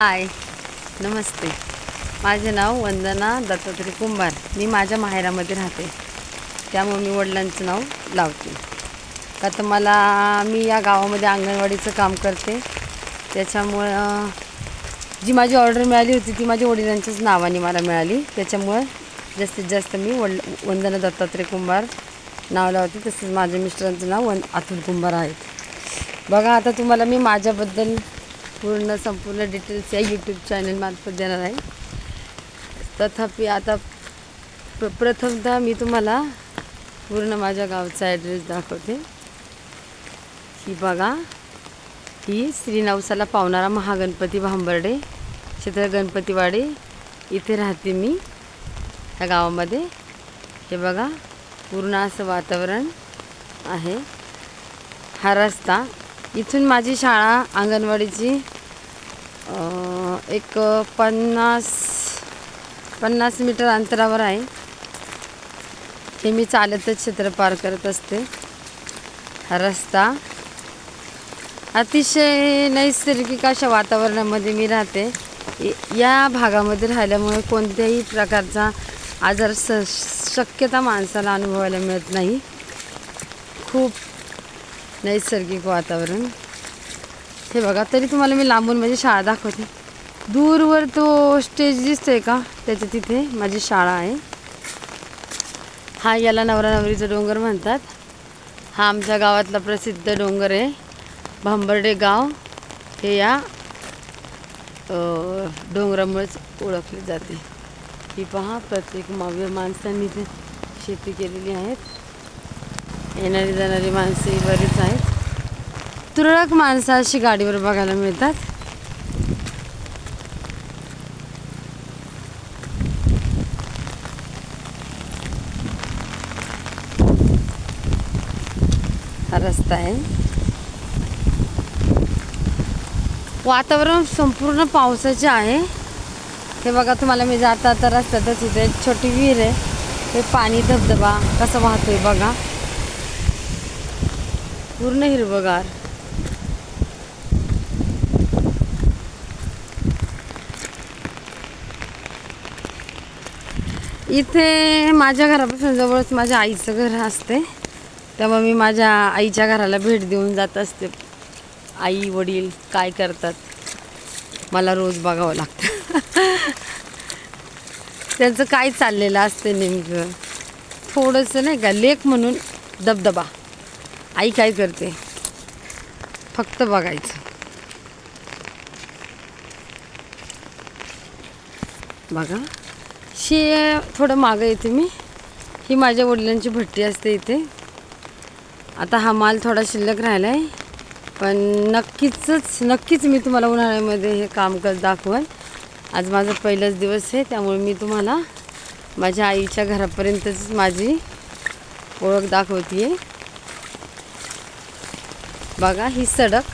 हाय नमस्ते. माझे नाव वंदना दत्तात्रय कुंभार. मी माझ्या माहेरामध्ये राहते, त्यामुळे मी वडिलांचं नाव लावते. का तर मी या गावामध्ये अंगणवाडीचं काम करते, त्याच्यामुळं जी माझी ऑर्डर मिळाली होती ती माझ्या वडिलांच्याच नावाने मला मिळाली. त्याच्यामुळं जास्तीत जास्त मी वंदना दत्तात्रय कुंभार नाव लावते. तसंच माझ्या मिस्टरांचं नाव अतुल कुंभार आहे. बघा, आता तुम्हाला मी माझ्याबद्दल संपूर्ण डिटेल्स या यूट्यूब चॅनलमार्फत देणार आहे. तथापि आता प्रथमतः मी तुम्हाला पूर्ण माझ्या गावचा ॲड्रेस दाखवते. ही बघा, ही श्री नवसाला पावणारा महागणपती भांबर्डे क्षेत्र गणपतीवाडी इथे राहते मी या गावामध्ये. हे बघा, पूर्ण असं वातावरण आहे. हा रस्ता, इथून माझी शाळा अंगणवाडीची एक 50 मीटर अंतरावर आहे. हे मी चालतच क्षेत्र पार करत असते. हा रस्ता अतिशय नैसर्गिक अशा वातावरणामध्ये मी राहते. या भागामध्ये राहिल्यामुळे कोणत्याही प्रकारचा आजार शक्यता माणसाला अनुभवायला मिळत नाही. खूप नैसर्गिक वातावरण. हे बघा, तरी तुम्हाला मी लांबून माझी शाळा दाखवते. दूरवर तो स्टेज दिसतोय का, त्याच्या तिथे माझी शाळा आहे. हा याला नवरा नवरीचा डोंगर म्हणतात. हा आमच्या गावातला प्रसिद्ध डोंगर आहे. भांबर्डे गाव हे या डोंगरामुळेच ओळखले जाते. ही पहा, प्रत्येक माणसांनी इथे शेती केलेली आहेत. येणारी जाणारी माणसे बरीच आहेत. तुरळक माणसं अशी गाडीवर बघायला मिळतात. हा रस्ता आहे. वातावरण संपूर्ण पावसाचे आहे. हे बघा, तुम्हाला मी जाता आता रस्त्यातच इथे एक छोटी विहीर आहे. हे पाणी धबधबा कसं वाहतोय बघा, पूर्ण हिरवगार. इथे माझ्या घरापासून जवळच माझ्या आईचं घर असते, त्यामुळे मी माझ्या आईच्या घराला भेट देऊन जात असते. आई वडील काय करतात मला रोज बघावं लागतं. त्यांचं काय चाललेलं असते नेमकं, थोडंसं नाही का, लेक म्हणून दबदबा. आई काय करते फक्त बघायचं. बघा, थोडं मागं येते मी. ही माझ्या वडिलांची भट्टी असते इथे. आता हा माल थोडा शिल्लक राहिला आहे, पण नक्कीच मी तुम्हाला उन्हाळ्यामध्ये हे काम दाखवेन. आज माझा पहिलाच दिवस आहे, त्यामुळे मी तुम्हाला माझ्या आईच्या घरापर्यंतच माझी ओळख दाखवते. बघा, ही सडक.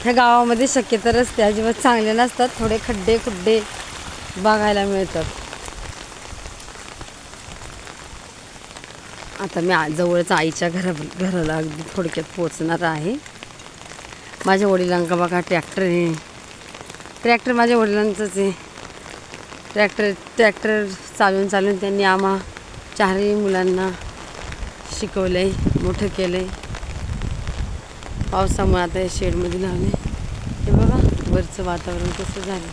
ह्या गावामध्ये शक्यतो रस्ते अजिबात चांगले नसतात. थोडे खड्डे खुड्डे बघायला मिळतात. आता मी जवळच आईच्या घराला अगदी थोडक्यात पोचणार आहे. माझ्या वडिलांका बघा, ट्रॅक्टर आहे. ट्रॅक्टर माझ्या वडिलांचंच आहे. ट्रॅक्टर चालून त्यांनी आम्हा 4ही मुलांना शिकवलं आहे, मोठं केलं आहे. पावसामुळे आता या शेडमध्ये लावले. हे बघा, वरचं वातावरण कसं झालं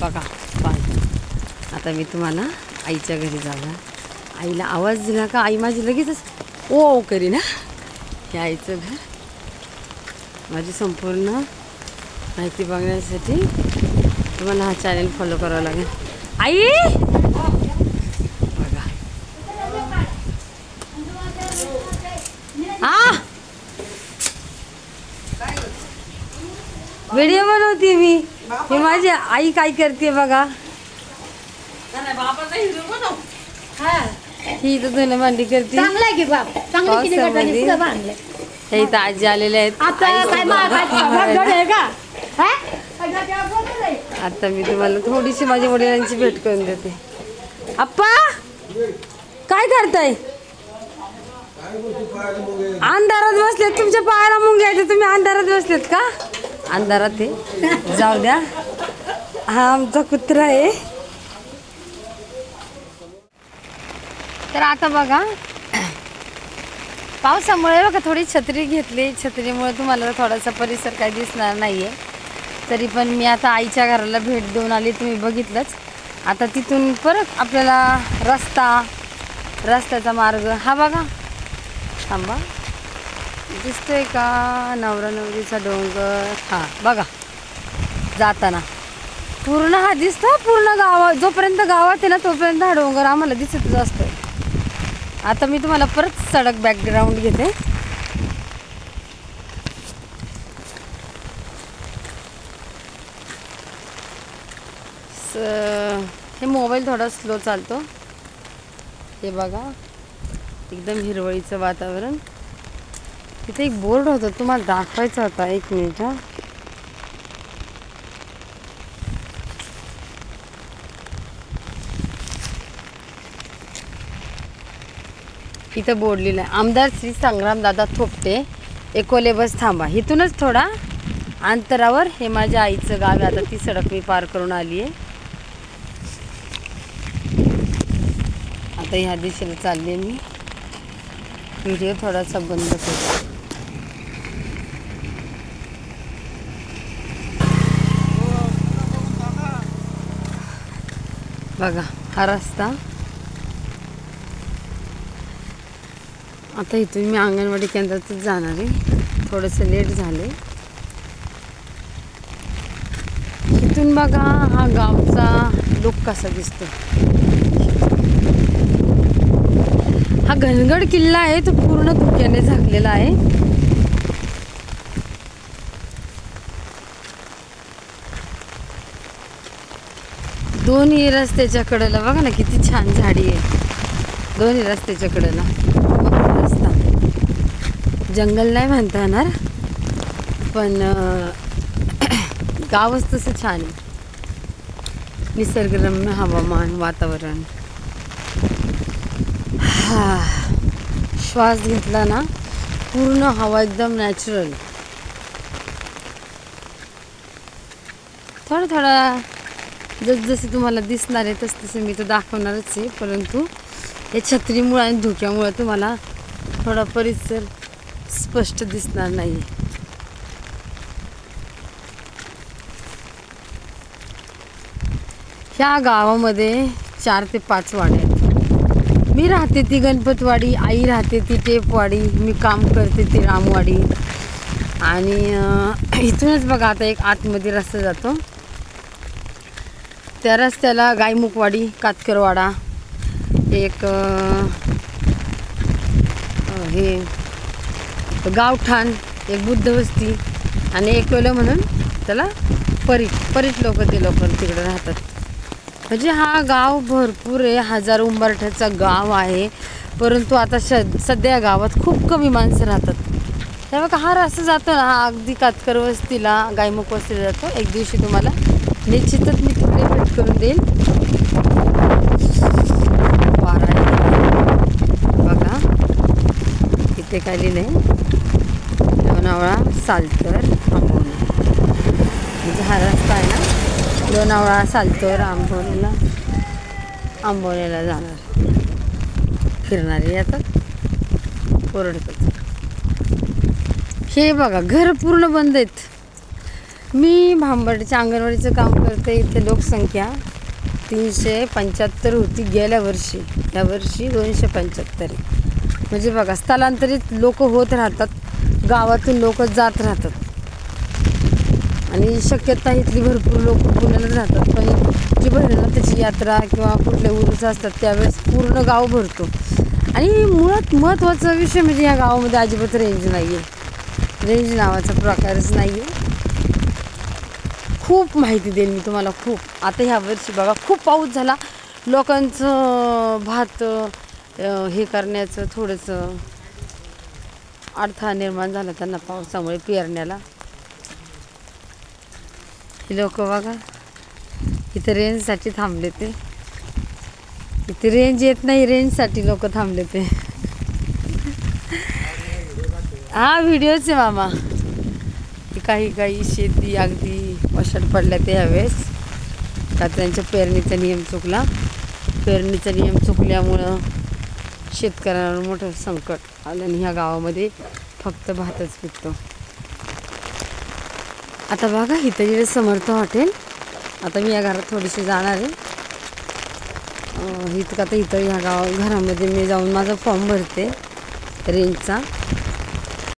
बघा. आता मी तुम्हाला आईच्या घरी जाणार. आईला आवाज दिला का आई माझी लगेचच ओ करी ना. हे आईचं घर. माझी संपूर्ण माहिती बघण्यासाठी तुम्हाला हा चॅनल फॉलो करावा लागेल. आई बघा, हा व्हिडिओ बनवते मी. हे माझी आई काय करते बघा. ही तर धुणं भांडी करते. हे इथं आजी आलेले आहेत. आता मी तुम्हाला थोडीशी माझ्या वडिलांची भेट करून देते. आप्पा काय करताय? अंधारात बसलेत, तुमच्या पायाला मुंग्या आहेत, तुम्ही अंधारात बसलेत का? अंधारात आहे, जाऊ द्या. हा आमचा कुत्रा आहे. तर आता बघा, पावसामुळे बघा थोडी छत्री घेतली. छत्रीमुळे तुम्हाला थोडासा परिसर काही दिसणार नाही आहे. तरी पण मी आता आईच्या घराला भेट देऊन आली, तुम्ही बघितलंच. आता तिथून परत आपल्याला रस्त्याचा मार्ग हा बघा. थांबा, दिसतोय का नवरा नवरीचा डोंगर? हा बघा, जाताना पूर्ण हा दिसतो. पूर्ण गावात, जोपर्यंत गावात आहे ना तोपर्यंत हा डोंगर आम्हाला दिसतच असतोय. आता मी तुम्हाला परत सडक बॅकग्राऊंड घेते. हे मोबाईल थोडा स्लो चालतो. हे बघा, एकदम हिरवळीचं वातावरण. तिथे एक बोर्ड होता, तुम्हाला दाखवायचा होता. एक मिनिट हा. इथं बोर्ड लिहिलं आहे, आमदार श्री संग्रामदादा थोपटे, एकोले बस थांबा. इथूनच थोडा अंतरावर हे माझ्या आईचं गाव आहे. आता ती सडक मी पार करून आली आहे. आता ह्या दिशेला चालले मी. व्हिडिओ थोडासा बंद करतो. बघा हा रस्ता. आता इथून मी अंगणवाडी केंद्रातच जाणार आहे. थोडंसं लेट झाले. इथून बघा हा गावचा लुक कसा दिसतो. हा घनगड किल्ला आहे, तो पूर्ण धुक्याने झाकलेला आहे. दोन्ही रस्त्याच्या कडेला बघा ना किती छान झाडी आहे. दोन्ही रस्त्याच्या कडेला रस्ता. जंगल नाही म्हणता येणार, पण गावच तसं छान आहे. निसर्गरम्य हवामान, वातावरण. श्वास घेतला ना, पूर्ण हवा एकदम नॅचरल. थोडं थोडं जसं तुम्हाला दिसणार आहे तसं मी तर दाखवणारच आहे. परंतु या छत्रीमुळे आणि धुक्यामुळे तुम्हाला थोडा परिसर स्पष्ट दिसणार नाही. ह्या गावामध्ये 4 ते 5 वाड्या आहेत. मी राहते ती गणपतवाडी, आई राहते ती टेपवाडी, मी काम करते ती रामवाडी. आणि इथूनच बघा आता एक आतमध्ये रस्ता जातो. त्या रस्त्याला गायमुखवाडी, कातकरवाडा, एक हे गावठाण, एक बुद्धवस्ती आणि एक म्हणून त्याला परीट लोक ते लोक तिकडे राहतात. म्हणजे हा गाव भरपूर आहे, 1000 उंबरठ्याचा गाव आहे. परंतु आता सध्या गावात खूप कमी माणसं राहतात. तेव्हा का हा रस्ता जातो ना, हा अगदी कातकर वस्तीला, गायमुख वस्तीला जातो. एक दिवशी तुम्हाला निश्चितच मी तिकडे भेट करून देईल. बघा इथे काय लिहिलं आहे, लोणावळा, सालतर, आंबोली. म्हणजे हा रस्ता आहे ना, लोणावळा, सालतर, आंबोलीला जाणार. फिरणारी येतात, कोरडकच. हे बघा घर पूर्ण बंद आहेत. मी भांबर्डीच्या अंगणवाडीचं काम करते. इथे लोकसंख्या 375 होती गेल्या वर्षी. यावर्षी 275 आहे. म्हणजे बघा स्थलांतरित लोक होत राहतात, गावातून लोक जात राहतात. आणि शक्यता इथली भरपूर लोक पुण्याला राहतात. पण जी भैरवनाथाची यात्रा किंवा कुठले उरूस असतात त्यावेळेस पूर्ण गाव भरतो. आणि मुळात महत्त्वाचा विषय म्हणजे या गावामध्ये अजिबात रेंज नाही आहे. रेंज नावाचा प्रकारच नाही आहे. खूप माहिती देईल मी तुम्हाला, खूप. आता ह्या वर्षी बघा खूप पाऊस झाला. लोकांचं भात हे करण्याचं थोडंसं अडथळा निर्माण झाला त्यांना पावसामुळे पेरण्याला. हे लोक बघा इथे रेंजसाठी थांबले ते. इथे रेंज येत नाही, रेंजसाठी लोक थांबले ते. हा व्हिडिओच आहे मामा. काही काही शेती अगदी वशाट पडल्या ते ह्यावेळेस का त्यांच्या पेरणीचा नियम चुकला. पेरणीचा नियम चुकल्यामुळं शेतकऱ्यांवर मोठं संकट आलं आणि ह्या गावामध्ये फक्त भातच पिकतो. आता बघा इथं जे समर्थ हॉटेल, आता मी या घरात थोडीशी जाणार आहे. इथं ह्या घरामध्ये मी जाऊन माझा फॉर्म भरते रेंजचा.